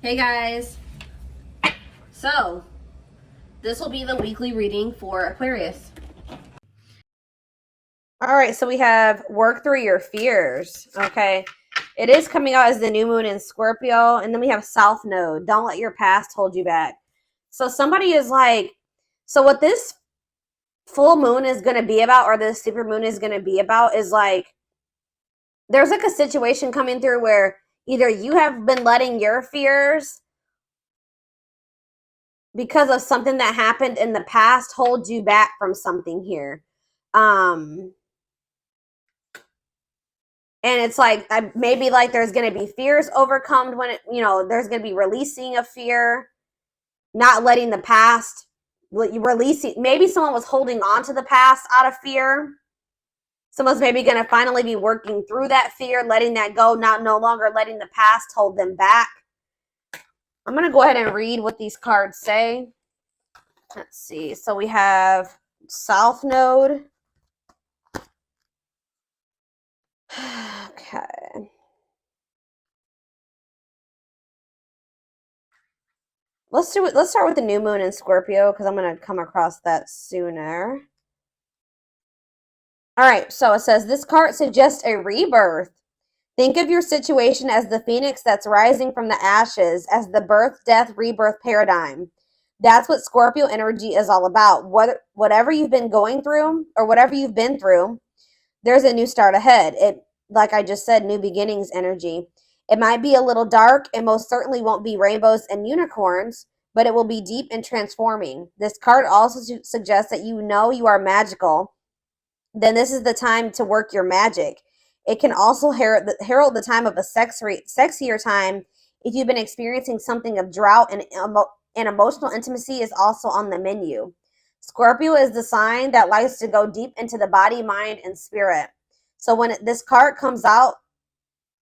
Hey guys. So, this will be the weekly reading for Aquarius. All right, so we have work through your fears. Okay. It is coming out as the new moon in Scorpio, and then we have South Node. Don't let your past hold you back. So somebody is like, so what this full moon is going to be about, or this super moon is going to be about, is like, there's like a situation coming through where either you have been letting your fears because of something that happened in the past hold you back from something here. And it's like maybe like there's going to be fears overcome when there's going to be releasing of fear, not letting the past releasing. Maybe someone was holding on to the past out of fear. Someone's maybe going to finally be working through that fear, letting that go, no longer letting the past hold them back. I'm going to go ahead and read what these cards say. Let's see. So we have South Node. Okay. Let's start with the new moon in Scorpio because I'm going to come across that sooner. All right, so it says this card suggests a rebirth. Think of your situation as the phoenix that's rising from the ashes, as the birth, death, rebirth paradigm. That's what Scorpio energy is all about. Whatever you've been going through or whatever you've been through, there's a new start ahead. It, like I just said, new beginnings energy. It might be a little dark and most certainly won't be rainbows and unicorns, but it will be deep and transforming. This card also suggests that you know you are magical. Then this is the time to work your magic. It can also herald the time of a sexier time if you've been experiencing something of drought, and emotional intimacy is also on the menu. Scorpio is the sign that likes to go deep into the body, mind, and spirit. So when this card comes out,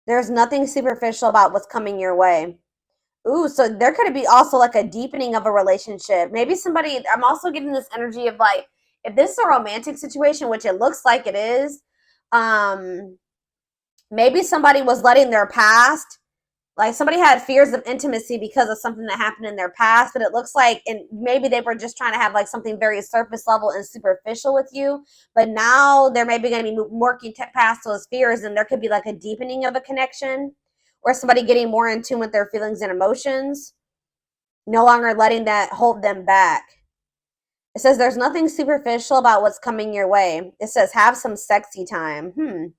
there's nothing superficial about what's coming your way. Ooh, so there could be also like a deepening of a relationship. Maybe somebody, I'm also getting this energy of like, if this is a romantic situation, which it looks like it is, um, maybe somebody was letting their past, like somebody had fears of intimacy because of something that happened in their past, but it looks like, and maybe they were just trying to have like something very surface level and superficial with you, but now they're maybe going to be working past those fears, and there could be like a deepening of a connection or somebody getting more in tune with their feelings and emotions, no longer letting that hold them back. It says there's nothing superficial about what's coming your way. It says have some sexy time.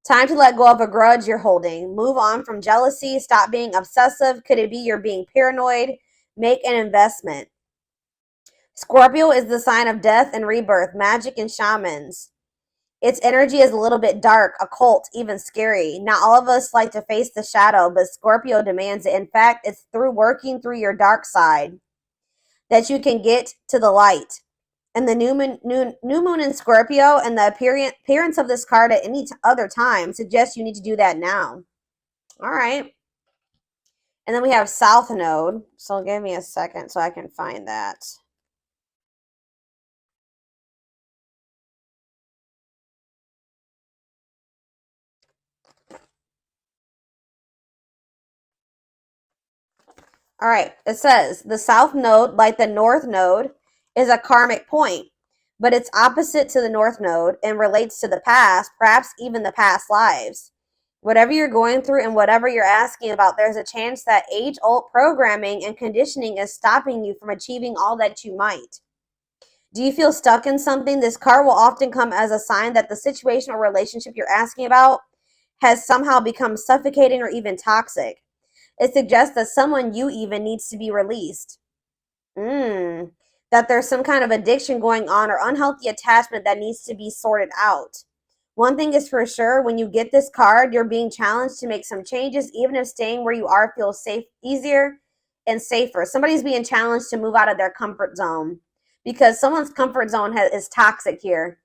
Time to let go of a grudge you're holding. Move on from jealousy. Stop being obsessive. Could it be you're being paranoid? Make an investment. Scorpio is the sign of death and rebirth, magic and shamans. Its energy is a little bit dark, occult, even scary. Not all of us like to face the shadow, but Scorpio demands it. In fact, it's through working through your dark side that you can get to the light. And the new moon in Scorpio and the appearance of this card at any other time suggests you need to do that now. All right. And then we have South Node. So give me a second so I can find that. All right. It says the South Node, like the North Node, is a karmic point, but it's opposite to the North Node and relates to the past, perhaps even the past lives. Whatever you're going through and whatever you're asking about, there's a chance that age-old programming and conditioning is stopping you from achieving all that you might. Do you feel stuck in something? This card will often come as a sign that the situation or relationship you're asking about has somehow become suffocating or even toxic. It suggests that someone you even needs to be released. That there's some kind of addiction going on or unhealthy attachment that needs to be sorted out. One thing is for sure, when you get this card, you're being challenged to make some changes, even if staying where you are feels safe, easier and safer. Somebody's being challenged to move out of their comfort zone because someone's comfort zone is toxic here.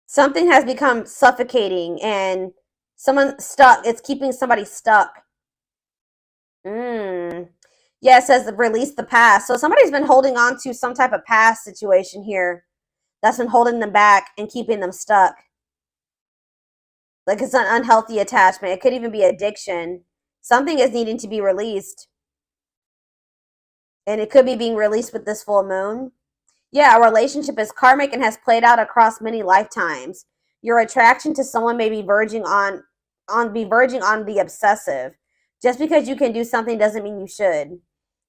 Something has become suffocating and someone stuck. It's keeping somebody stuck. Yeah, it says release the past. So somebody's been holding on to some type of past situation here that's been holding them back and keeping them stuck. Like it's an unhealthy attachment. It could even be addiction. Something is needing to be released. And it could be being released with this full moon. Yeah, a relationship is karmic and has played out across many lifetimes. Your attraction to someone may be verging on the obsessive. Just because you can do something doesn't mean you should.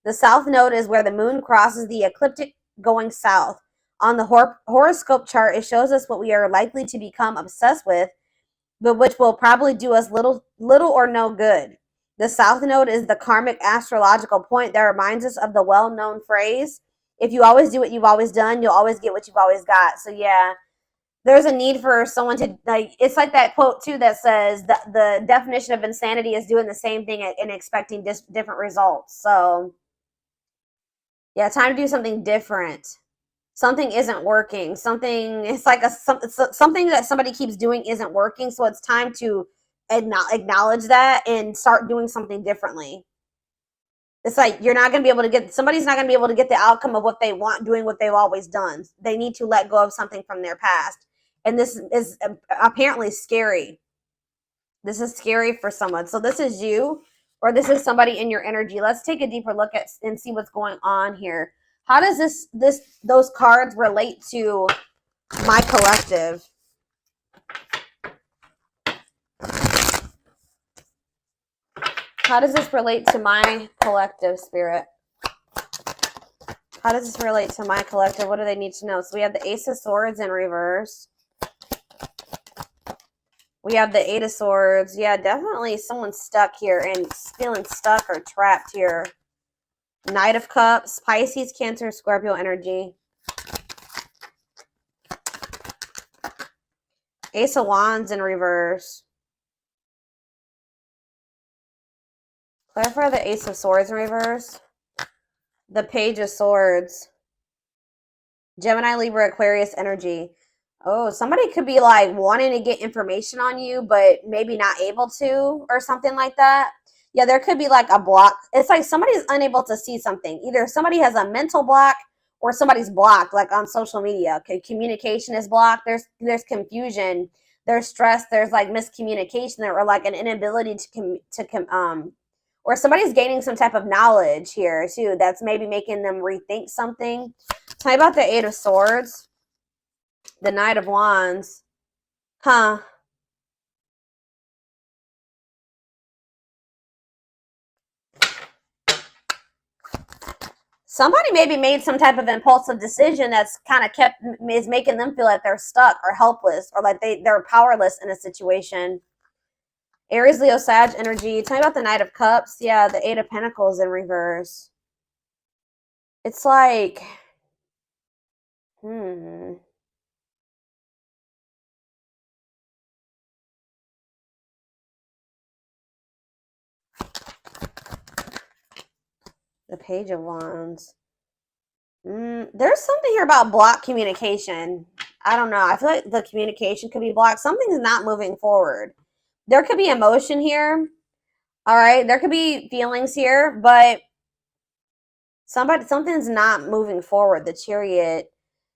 The south node is where the moon crosses the ecliptic going south. On the horoscope chart, it shows us what we are likely to become obsessed with, but which will probably do us little or no good. The south node is the karmic astrological point that reminds us of the well-known phrase, if you always do what you've always done, you'll always get what you've always got. So yeah, there's a need for someone to, like, it's like that quote too that says that the definition of insanity is doing the same thing and expecting different results. So yeah, time to do something different. Something isn't working. Something, it's like something that somebody keeps doing isn't working. So it's time to acknowledge that and start doing something differently. It's like somebody's not going to be able to get the outcome of what they want doing what they've always done. They need to let go of something from their past. And this is apparently scary. This is scary for someone. So this is you, or this is somebody in your energy. Let's take a deeper look at and see what's going on here. How does those cards relate to my collective? How does this relate to my collective, Spirit? How does this relate to my collective? What do they need to know? So we have the Ace of Swords in reverse. We have the Eight of Swords. Yeah, definitely someone's stuck here and feeling stuck or trapped here. Knight of Cups, Pisces, Cancer, Scorpio energy. Ace of Wands in reverse. Clarify the Ace of Swords in reverse. The Page of Swords. Gemini, Libra, Aquarius energy. Oh, somebody could be like wanting to get information on you, but maybe not able to, or something like that. Yeah, there could be like a block. It's like somebody's unable to see something. Either somebody has a mental block or somebody's blocked, like on social media. Okay, communication is blocked. There's confusion. There's stress. There's like miscommunication, or like an inability or somebody's gaining some type of knowledge here too. That's maybe making them rethink something. Tell me about the Eight of Swords. The Knight of Wands. Huh. Somebody maybe made some type of impulsive decision that's kind of is making them feel like they're stuck or helpless, or like they're powerless in a situation. Aries, Leo, Sag energy. Tell me about the Knight of Cups. Yeah, the Eight of Pentacles in reverse. It's like, The Page of Wands. There's something here about blocked communication. I don't know. I feel like the communication could be blocked. Something's not moving forward. There could be emotion here. All right. There could be feelings here, but something's not moving forward. The Chariot.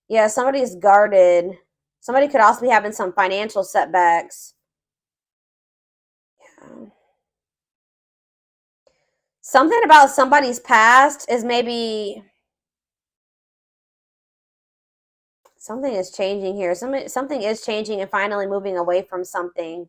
Yeah, somebody's guarded. Somebody could also be having some financial setbacks. Yeah. Something about somebody's past is maybe something is changing here. Something is changing and finally moving away from something.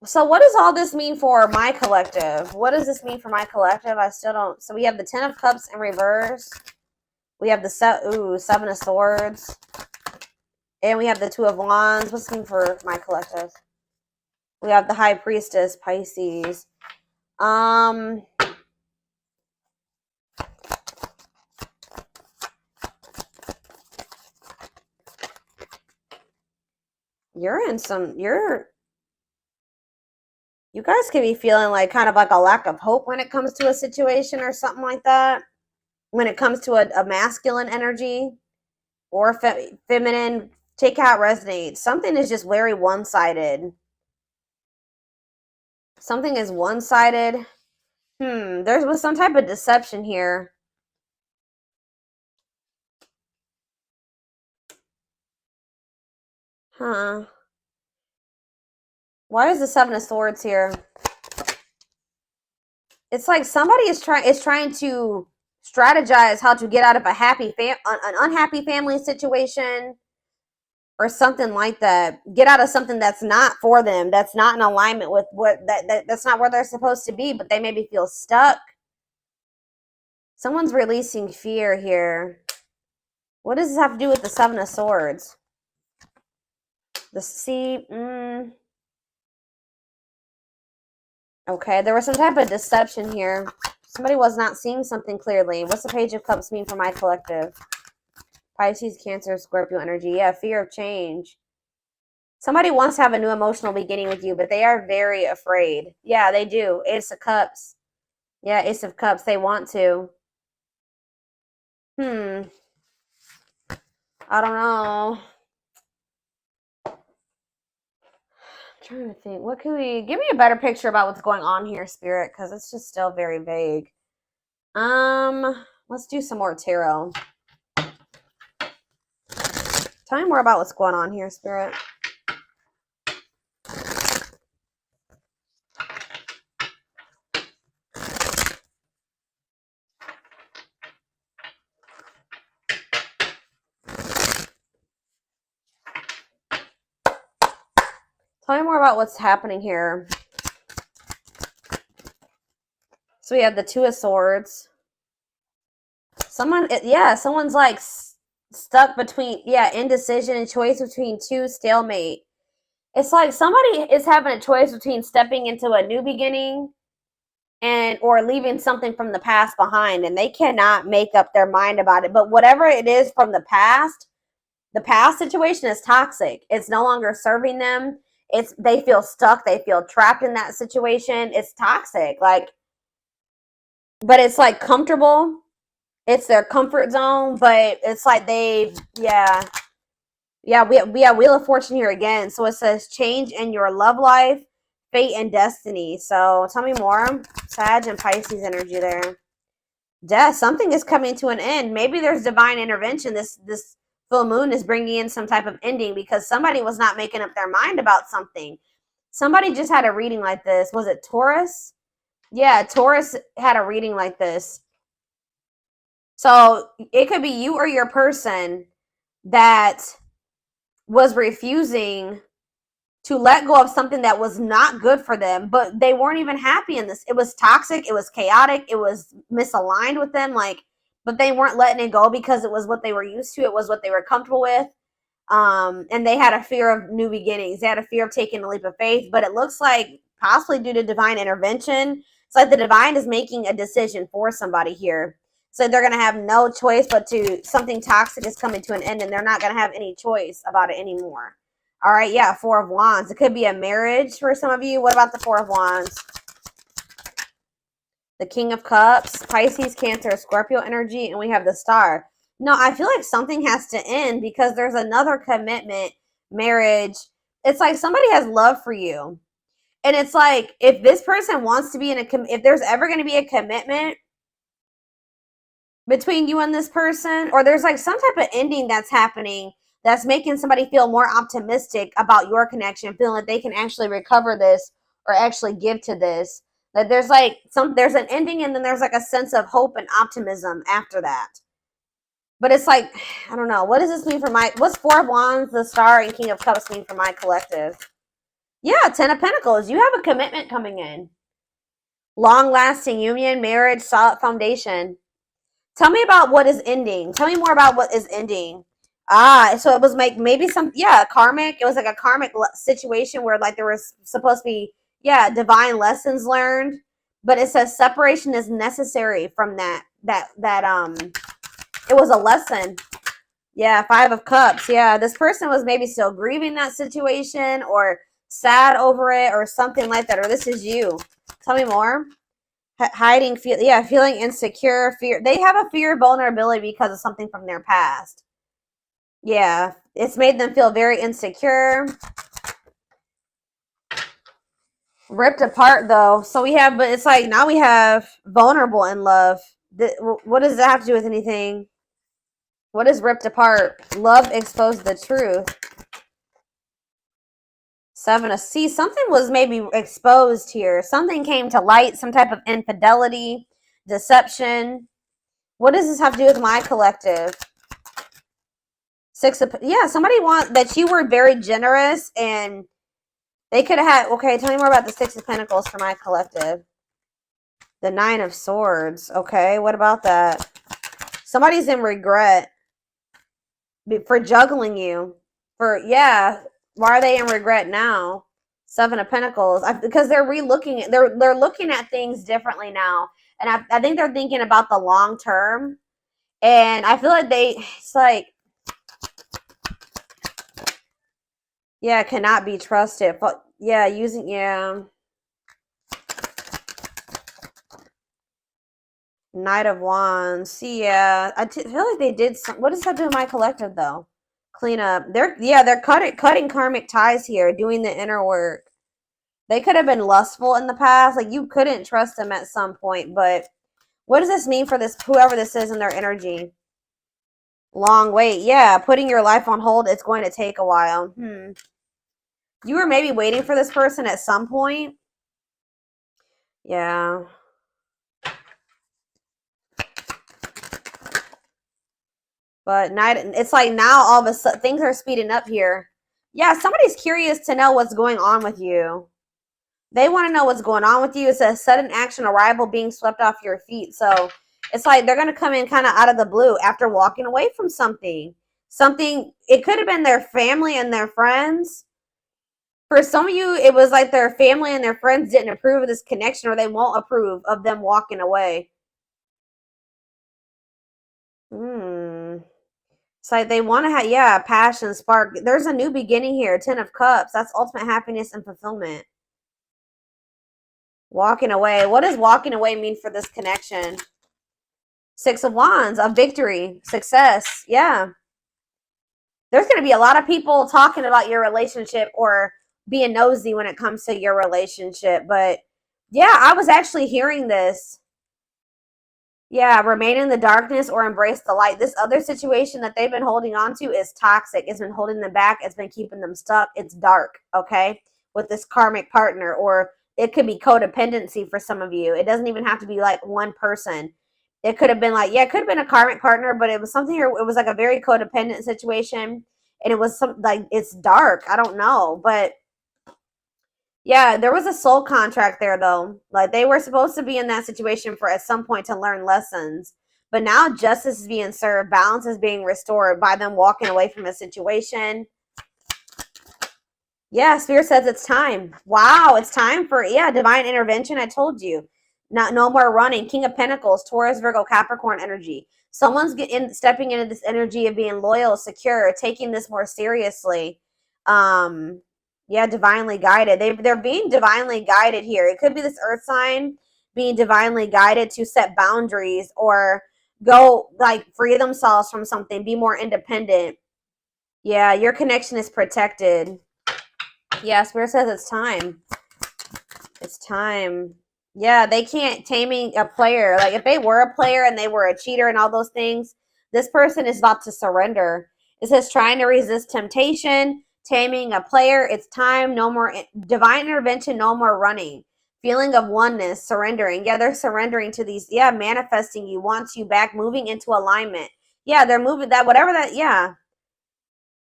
So what does all this mean for my collective? What does this mean for my collective? I still don't. So we have the Ten of Cups in reverse. We have the Seven of Swords. And we have the Two of Wands. What's this mean for my collective? We have the High Priestess, Pisces. You guys could be feeling like kind of like a lack of hope when it comes to a situation or something like that. When it comes to a masculine energy or feminine, take how it resonates. Something is just very one-sided. Something is one-sided. There was some type of deception here. Huh. Why is the Seven of Swords here? It's like somebody is trying to strategize how to get out of a an unhappy family situation or something like that. Get out of something that's not for them, that's not in alignment with that's not where they're supposed to be, but they maybe feel stuck. Someone's releasing fear here. What does this have to do with the Seven of Swords? The sea. Okay, there was some type of deception here. Somebody was not seeing something clearly. What's the Page of Cups mean for my collective? Pisces, Cancer, Scorpio energy. Yeah, fear of change. Somebody wants to have a new emotional beginning with you, but they are very afraid. Yeah, they do. Ace of Cups. Yeah, Ace of Cups. They want to. I don't know. I'm trying to think. What can we... Give me a better picture about what's going on here, Spirit, because it's just still very vague. Let's do some more tarot. Tell me more about what's going on here, Spirit. Tell me more about what's happening here. So we have the Two of Swords. Someone's like stuck between, indecision and choice between two, stalemate. It's like somebody is having a choice between stepping into a new beginning or leaving something from the past behind, and they cannot make up their mind about it. But whatever it is from the past situation is toxic. It's no longer serving them. They feel stuck. They feel trapped in that situation. It's toxic. But it's like comfortable. It's their comfort zone, but it's like we have Wheel of Fortune here again. So it says change in your love life, fate, and destiny. So tell me more. Sag and Pisces energy there. Death. Something is coming to an end. Maybe there's divine intervention. This full moon is bringing in some type of ending because somebody was not making up their mind about something. Somebody just had a reading like this. Was it Taurus? Yeah, Taurus had a reading like this. So it could be you or your person that was refusing to let go of something that was not good for them, but they weren't even happy in this. It was toxic. It was chaotic. It was misaligned with them. But they weren't letting it go because it was what they were used to. It was what they were comfortable with. And they had a fear of new beginnings. They had a fear of taking a leap of faith, but it looks like possibly due to divine intervention. It's like the divine is making a decision for somebody here. So they're going to have no choice but something toxic is coming to an end, and they're not going to have any choice about it anymore. All right, yeah, Four of Wands. It could be a marriage for some of you. What about the Four of Wands? The King of Cups, Pisces, Cancer, Scorpio energy, and we have the Star. No, I feel like something has to end because there's another commitment, marriage. It's like somebody has love for you. And it's like if this person wants to be if there's ever going to be a commitment between you and this person, or there's like some type of ending that's happening that's making somebody feel more optimistic about your connection, feeling like they can actually recover this or actually give to this. That there's an ending, and then there's like a sense of hope and optimism after that. But it's like, I don't know. What does this mean for what's Four of Wands, the Star, and King of Cups mean for my collective? Yeah, Ten of Pentacles. You have a commitment coming in. Long-lasting union, marriage, solid foundation. Tell me about what is ending. Tell me more about what is ending. So it was like maybe karmic. It was like a karmic situation where like there was supposed to be, divine lessons learned. But it says separation is necessary from that it was a lesson. Yeah, Five of Cups. Yeah, this person was maybe still grieving that situation or sad over it or something like that. Or this is you. Tell me more. Hiding, feeling insecure, fear. They have a fear of vulnerability because of something from their past. Yeah, it's made them feel very insecure. Ripped apart, though. So but it's like now we have vulnerable in love. What does that have to do with anything? What is ripped apart? Love exposed the truth. See, something was maybe exposed here. Something came to light, some type of infidelity, deception. What does this have to do with my collective? Yeah, somebody want that you were very generous and they could have had, okay, tell me more about the Six of Pentacles for my collective. The Nine of Swords. Okay, what about that? Somebody's in regret for juggling you. Yeah, why are they in regret now? Seven of Pentacles. Because they're relooking, they're looking at things differently now. And I think they're thinking about the long term. And I feel like it's like, yeah, cannot be trusted. But yeah, yeah. Knight of Wands. See, yeah, feel like they did some. What does that do in my collective though? Clean up. They're cutting karmic ties here, doing the inner work. They could have been lustful in the past. Like you couldn't trust them at some point. But what does this mean for this whoever this is in their energy? Long wait. Yeah, putting your life on hold. It's going to take a while. You were maybe waiting for this person at some point. Yeah. But it's like now all of a sudden things are speeding up here. Yeah, somebody's curious to know what's going on with you. They want to know what's going on with you. It's a sudden action arrival being swept off your feet. So it's like they're going to come in kind of out of the blue after walking away from something. It could have been their family and their friends. For some of you, it was like their family and their friends didn't approve of this connection or they won't approve of them walking away. It's like they want to have, yeah, passion, spark. There's a new beginning here. 10 of Cups. That's ultimate happiness and fulfillment. Walking away. What does walking away mean for this connection? Six of Wands. A victory. Success. Yeah. There's going to be a lot of people talking about your relationship or being nosy when it comes to your relationship. But yeah, I was actually hearing this. Yeah, remain in the darkness or embrace the light. This other situation that they've been holding on to is toxic. It's been holding them back. It's been keeping them stuck. It's dark, okay, with this karmic partner. Or it could be codependency for some of you. It doesn't even have to be like one person. It could have been like, yeah, it could have been a karmic partner, but it was something here. It was like a very codependent situation. And it was like, it's dark. I don't know. But yeah, there was a soul contract there though. Like they were supposed to be in that situation for at some point to learn lessons. But now justice is being served, balance is being restored by them walking away from a situation. Yeah, Spirit says it's time. Wow, it's time for divine intervention. I told you. No more running. King of Pentacles, Taurus, Virgo, Capricorn energy. Someone's stepping into this energy of being loyal, secure, taking this more seriously. Yeah, divinely guided. They're being divinely guided here. It could be this earth sign being divinely guided to set boundaries or go like free themselves from something, be more independent. Yeah, your connection is protected. Yeah, Spirit says it's time. It's time. Yeah, they can't taming a player. Like if they were a player and they were a cheater and all those things, this person is about to surrender. It says trying to resist temptation, taming a player. It's time. No more divine intervention. No more running. Feeling of oneness, surrendering. Yeah, they're surrendering to these. Yeah, manifesting you, wants you back, moving into alignment. Yeah, they're moving that, whatever that, yeah.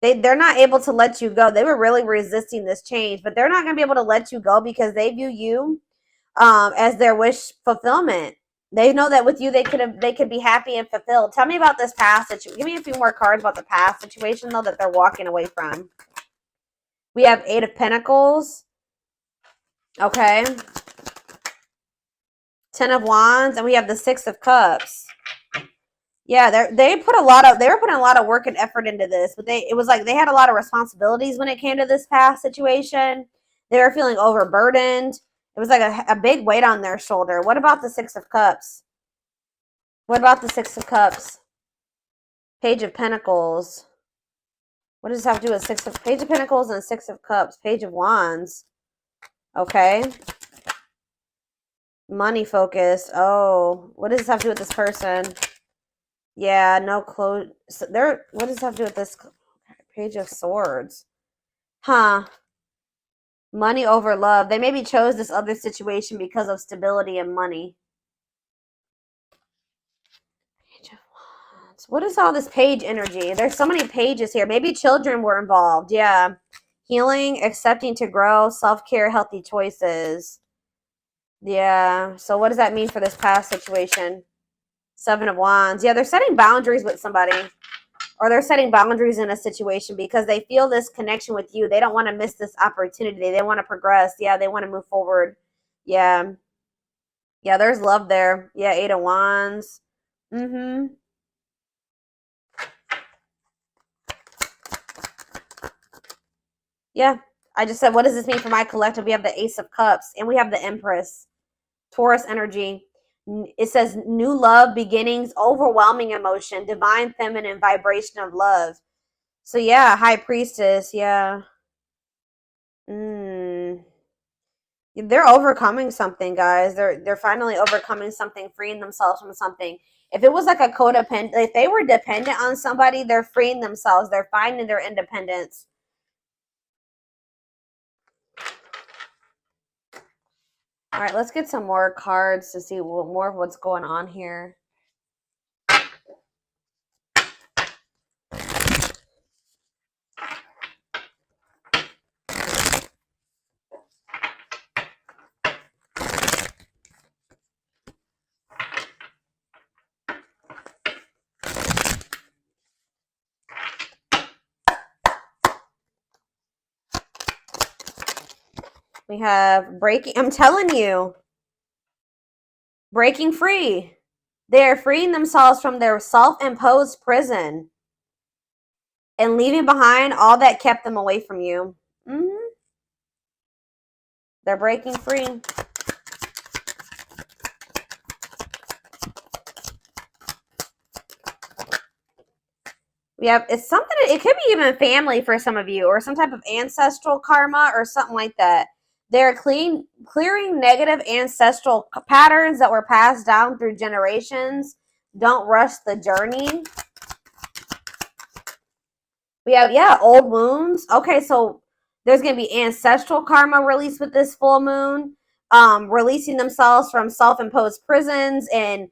They're not able to let you go. They were really resisting this change, but they're not going to be able to let you go because they view you as their wish fulfillment. They know that with you they could be happy and fulfilled. Tell me about this past situation. Give me a few more cards about the past situation though that they're walking away from. We have 8 of Pentacles. Okay. 10 of Wands, and we have the 6 of Cups. Yeah, they were putting a lot of work and effort into this, but it was like they had a lot of responsibilities when it came to this past situation. They were feeling overburdened. It was like a big weight on their shoulder. What about the 6 of Cups? What about the 6 of Cups? Page of Pentacles. What does this have to do with Page of Pentacles and 6 of Cups? Page of Wands. Okay. Money focus. Oh, what does this have to do with this person? Yeah, no clue. So what does this have to do with this? Page of Swords. Huh. Money over love. They maybe chose this other situation because of stability and money. Page of Wands. What is all this page energy? There's so many pages here. Maybe children were involved. Yeah. Healing, accepting to grow, self-care, healthy choices. Yeah. So what does that mean for this past situation? Seven of Wands. Yeah, they're setting boundaries with somebody. Or they're setting boundaries in a situation because they feel this connection with you. They don't want to miss this opportunity. They want to progress. Yeah, they want to move forward. Yeah. Yeah, there's love there. Yeah, Eight of Wands. Mm-hmm. Yeah. I just said, what does this mean for my collective? We have the Ace of Cups and we have the Empress. Taurus energy. It says new love, beginnings, overwhelming emotion, divine feminine vibration of love. So yeah, High Priestess. Yeah. Mm. They're overcoming something, guys. They're finally overcoming something, freeing themselves from something. If it was like a codependent, if they were dependent on somebody, they're freeing themselves. They're finding their independence. All right, let's get some more cards to see more of what's going on here. We have breaking. I'm telling you, breaking free. They're freeing themselves from their self-imposed prison and leaving behind all that kept them away from you. Mm-hmm. They're breaking free. We have, it's something, it could be even family for some of you, or some type of ancestral karma or something like that. They're clearing negative ancestral patterns that were passed down through generations. Don't rush the journey. We have, yeah, old wounds. Okay, so there's going to be ancestral karma released with this full moon, releasing themselves from self-imposed prisons and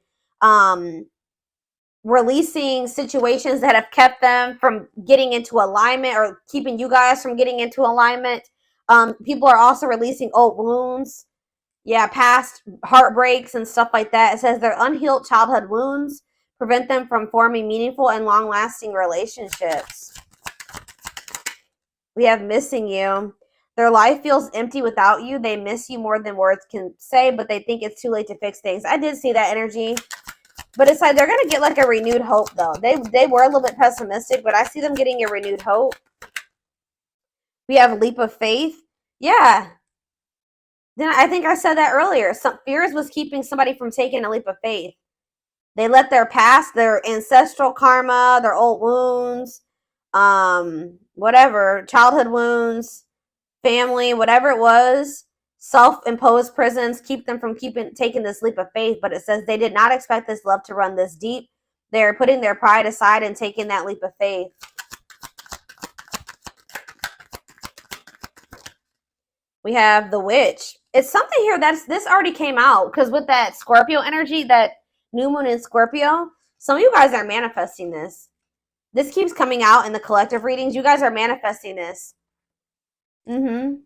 releasing situations that have kept them from getting into alignment or keeping you guys from getting into alignment. People are also releasing old wounds. Yeah, past heartbreaks and stuff like that. It says their unhealed childhood wounds prevent them from forming meaningful and long-lasting relationships. We have missing you. Their life feels empty without you. They miss you more than words can say, but they think it's too late to fix things. I did see that energy. But it's like they're going to get like a renewed hope, though. They were a little bit pessimistic, but I see them getting a renewed hope. We have a leap of faith. Yeah. Then I think I said that earlier. Some fears was keeping somebody from taking a leap of faith. They let their past, their ancestral karma, their old wounds, whatever, childhood wounds, family, whatever it was, self-imposed prisons keep them from taking this leap of faith. But it says they did not expect this love to run this deep. They're putting their pride aside and taking that leap of faith. We have the witch. It's something here this already came out because with that Scorpio energy, that new moon in Scorpio, some of you guys are manifesting this. This keeps coming out in the collective readings. You guys are manifesting this. Mm-hmm.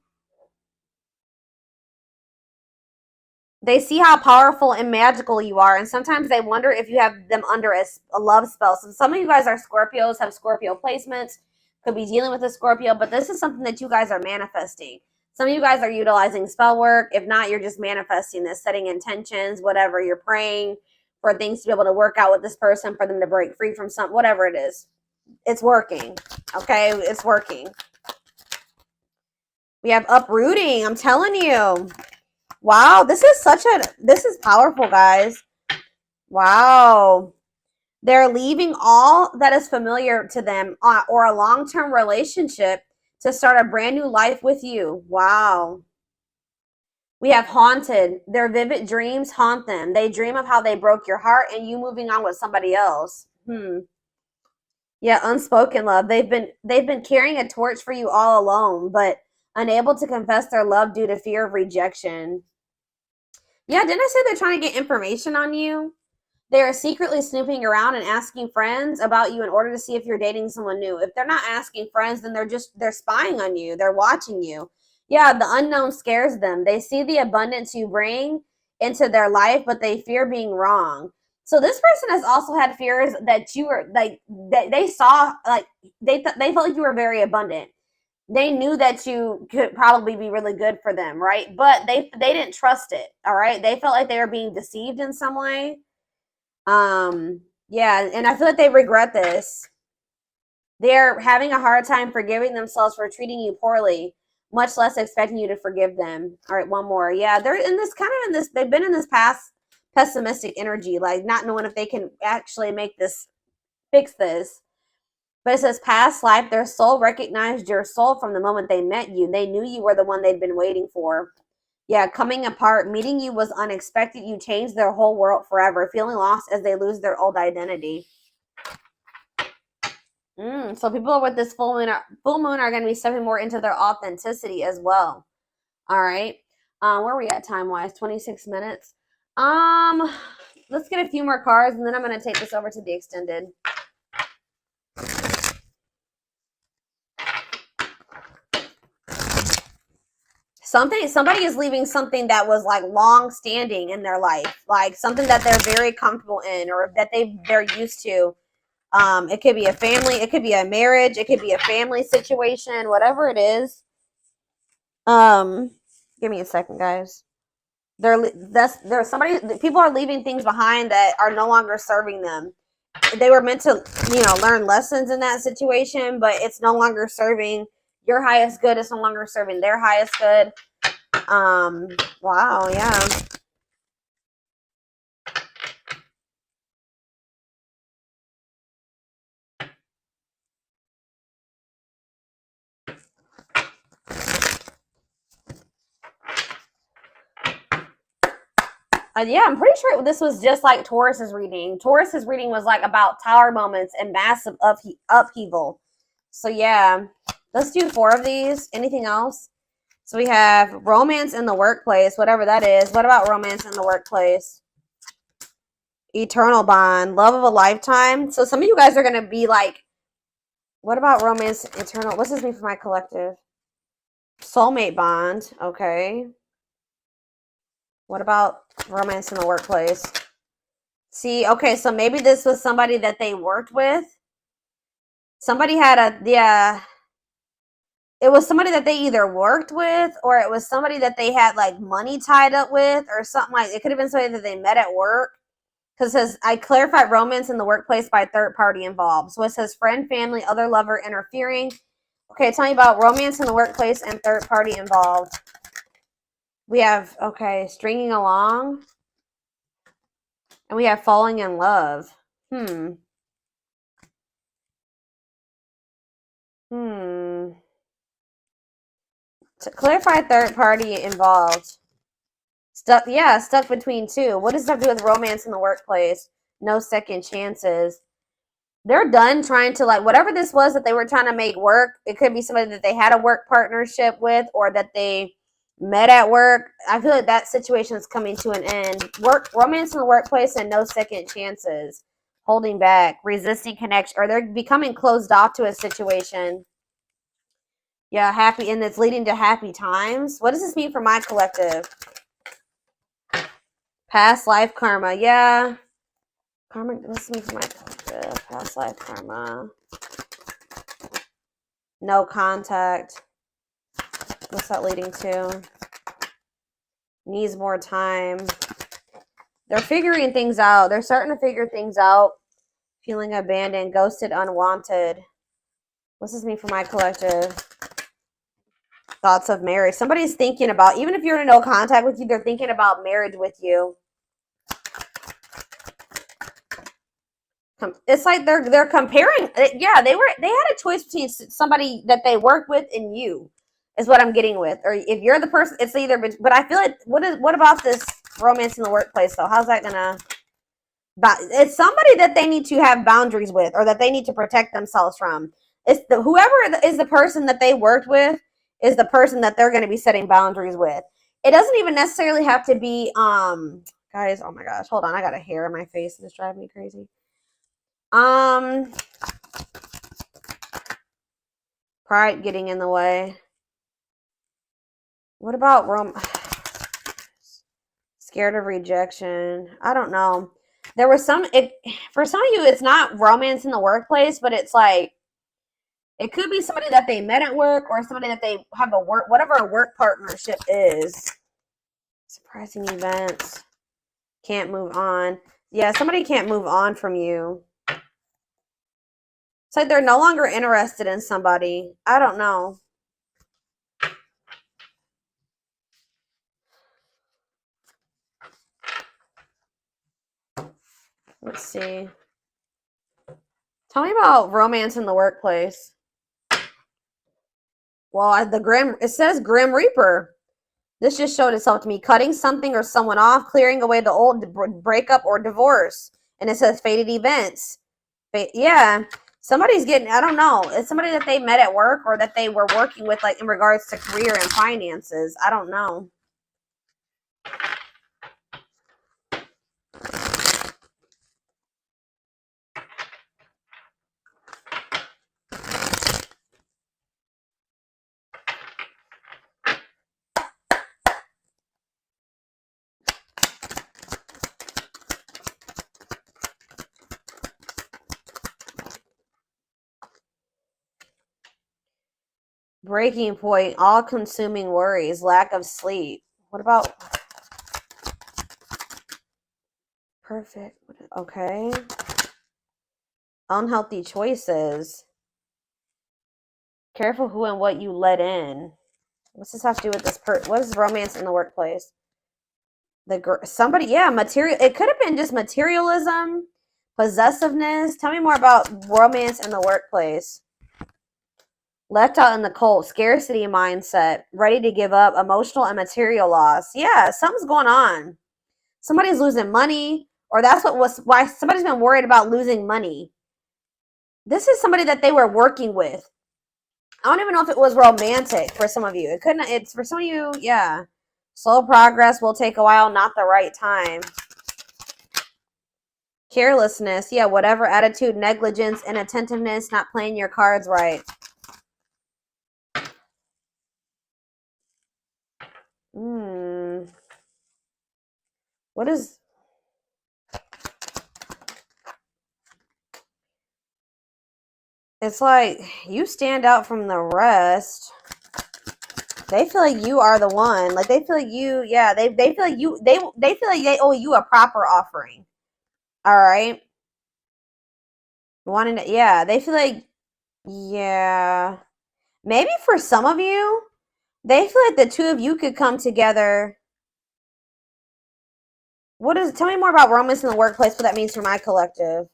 They see how powerful and magical you are, and sometimes they wonder if you have them under a love spell. So some of you guys are Scorpios, have Scorpio placements, could be dealing with a Scorpio, but this is something that you guys are manifesting. Some of you guys are utilizing spell work. If not, you're just manifesting this, setting intentions, whatever. You're praying for things to be able to work out with this person, for them to break free from something, whatever it is. It's working, okay? It's working. We have uprooting. I'm telling you. Wow, this is powerful, guys. Wow. They're leaving all that is familiar to them or a long-term relationship to start a brand new life with you. Wow. We have haunted. Their vivid dreams haunt them. They dream of how they broke your heart and you moving on with somebody else. Yeah, unspoken love. They've been carrying a torch for you all alone, but unable to confess their love due to fear of rejection. Yeah, didn't I say they're trying to get information on you? They are secretly snooping around and asking friends about you in order to see if you're dating someone new. If they're not asking friends, then they're spying on you. They're watching you. Yeah, the unknown scares them. They see the abundance you bring into their life, but they fear being wrong. So this person has also had fears that you were like they saw like they felt like you were very abundant. They knew that you could probably be really good for them, right? But they didn't trust it. All right, they felt like they were being deceived in some way. Yeah, and I feel like they regret this. They're having a hard time forgiving themselves for treating you poorly, much less expecting you to forgive them. All right, one more. Yeah, they're in this kind of in this, they've been in this past pessimistic energy, like not knowing if they can actually make this, fix this. But it says past life, their soul recognized your soul from the moment they met you. They knew you were the one they'd been waiting for. Yeah, coming apart, meeting you was unexpected. You changed their whole world forever, feeling lost as they lose their old identity. So people with this full moon are going to be stepping more into their authenticity as well. All right. Where are we at time-wise? 26 minutes. Let's get a few more cards, and then I'm going to take this over to the extended. Somebody is leaving something that was like long standing in their life, like something that they're very comfortable in or that they're used to. It could be a family, it could be a marriage, it could be a family situation, whatever it is. Give me a second, guys. People are leaving things behind that are no longer serving them. They were meant to, learn lessons in that situation, but it's no longer serving your highest good. It's no longer serving their highest good. Wow, yeah. Yeah, I'm pretty sure this was just like Taurus's reading. Taurus's reading was like about tower moments and massive upheaval. So yeah, let's do 4 of these. Anything else? So we have romance in the workplace, whatever that is. What about romance in the workplace? Eternal bond, love of a lifetime. So some of you guys are going to be like, what about romance, eternal? What's this mean for my collective? Soulmate bond. Okay. What about romance in the workplace? See, okay, so maybe this was somebody that they worked with. Somebody had it was somebody that they either worked with or it was somebody that they had like money tied up with or something like it could have been somebody that they met at work. Because it says, I clarified romance in the workplace by third party involved. So it says friend, family, other lover interfering. Okay, tell me about romance in the workplace and third party involved. We have, okay, stringing along. And we have falling in love. To clarify third party involved. Stuck between two. What does that have to do with romance in the workplace? No second chances. They're done trying to, like, whatever this was that they were trying to make work. It could be somebody that they had a work partnership with or that they met at work. I feel like that situation is coming to an end. Romance in the workplace and no second chances. Holding back, resisting connection, or they're becoming closed off to a situation. Yeah, happy, and it's leading to happy times. What does this mean for my collective? Past life karma. Yeah. Karma, what's me for my collective? Past life karma. No contact. What's that leading to? Needs more time. They're figuring things out. They're starting to figure things out. Feeling abandoned, ghosted, unwanted. What's this mean for my collective? Thoughts of marriage. Somebody's thinking about, even if you're in no contact with you, they're thinking about marriage with you. It's like they're comparing. Yeah, they had a choice between somebody that they work with and you, is what I'm getting with. Or if you're the person, it's either. But I feel like what about this romance in the workplace though? How's that gonna? It's somebody that they need to have boundaries with, or that they need to protect themselves from. It's whoever is the person that they worked with is the person that they're going to be setting boundaries with. It doesn't even necessarily have to be, guys, oh my gosh, hold on. I got a hair in my face and it's driving me crazy. Pride getting in the way. What about scared of rejection? I don't know. There was for some of you, it's not romance in the workplace, but it's like, it could be somebody that they met at work or somebody that they have whatever a work partnership is. Surprising events. Can't move on. Yeah, somebody can't move on from you. It's like they're no longer interested in somebody. I don't know. Let's see. Tell me about romance in the workplace. Well, it says Grim Reaper. This just showed itself to me. Cutting something or someone off, clearing away the old breakup or divorce. And it says fated events. Yeah. Somebody's getting, I don't know. It's somebody that they met at work or that they were working with, like in regards to career and finances. I don't know. Breaking point, all-consuming worries, lack of sleep. What about perfect? Okay. Unhealthy choices. Careful who and what you let in. What's this have to do with this what is romance in the workplace? Somebody, yeah, material. It could have been just materialism, possessiveness. Tell me more about romance in the workplace. Left out in the cold, scarcity mindset, ready to give up, emotional and material loss. Yeah, something's going on. Somebody's losing money, or that's why somebody's been worried about losing money. This is somebody that they were working with. I don't even know if it was romantic for some of you. It couldn't. It's for some of you, yeah. Slow progress will take a while, not the right time. Carelessness, yeah, whatever attitude, negligence, inattentiveness, not playing your cards right. What is... It's like you stand out from the rest. They feel like you are the one. Like they feel like you, yeah, they feel like you, they feel like they owe you a proper offering. All right. Wanting to, yeah, they feel like, yeah. Maybe for some of you, they feel like the two of you could come together. Tell me more about romance in the workplace, what that means for my collective.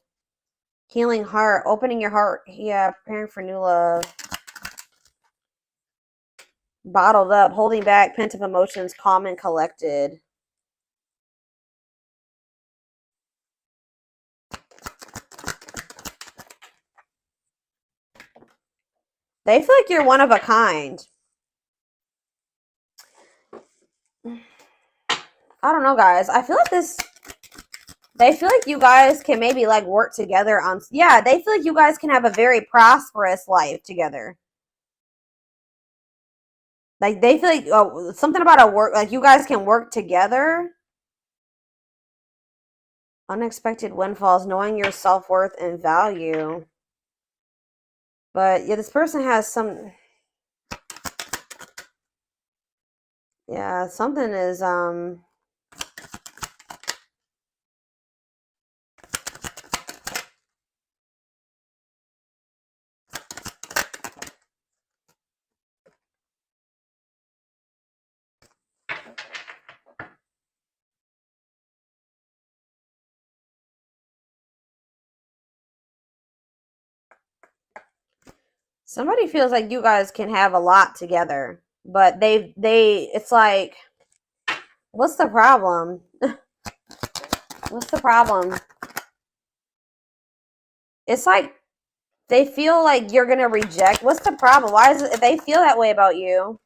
Healing heart, opening your heart. Yeah, preparing for new love. Bottled up, holding back, pent up emotions, calm and collected. They feel like you're one of a kind. I don't know, guys. I feel like they feel like you guys can maybe like work together on, yeah, they feel like you guys can have a very prosperous life together. Like they feel like something about a work, like you guys can work together. Unexpected windfalls, knowing your self-worth and value. But yeah, this person has some, yeah, something is somebody feels like you guys can have a lot together, but it's like, what's the problem? What's the problem? It's like They feel like you're going to reject. What's the problem? Why is it they feel that way about you?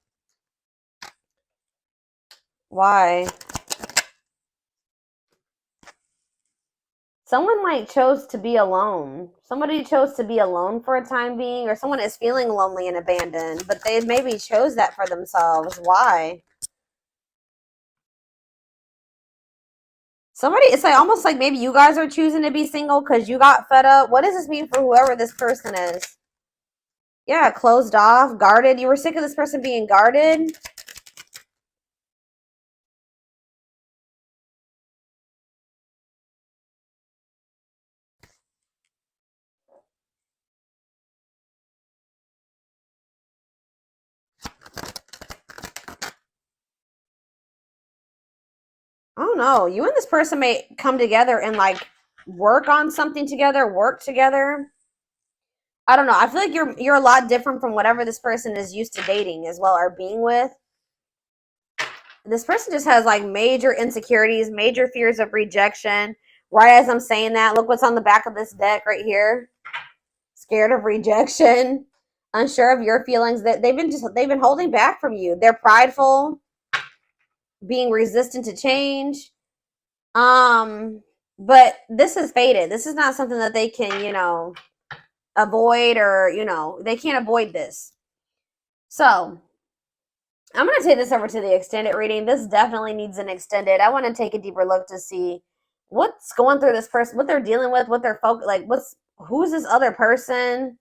Why? Someone like chose to be alone. Somebody chose to be alone for a time being, or someone is feeling lonely and abandoned, but they maybe chose that for themselves. Why? Somebody, it's like almost like maybe you guys are choosing to be single because you got fed up. What does this mean for whoever this person is? Yeah, closed off, guarded. You were sick of this person being guarded. I don't know. You and this person may come together and like work on something together, work together. I don't know. I feel like you're a lot different from whatever this person is used to dating as well or being with. This person just has like major insecurities, major fears of rejection. Right as I'm saying that, look what's on the back of this deck right here. Scared of rejection, unsure of your feelings. That they've been holding back from you. They're prideful, being resistant to change. But this is faded. This is not something that they can, avoid, or they can't avoid this. So I'm going to take this over to the extended reading. This definitely needs an extended. I want to take a deeper look to see what's going through this person, what they're dealing with, what they're who's this other person.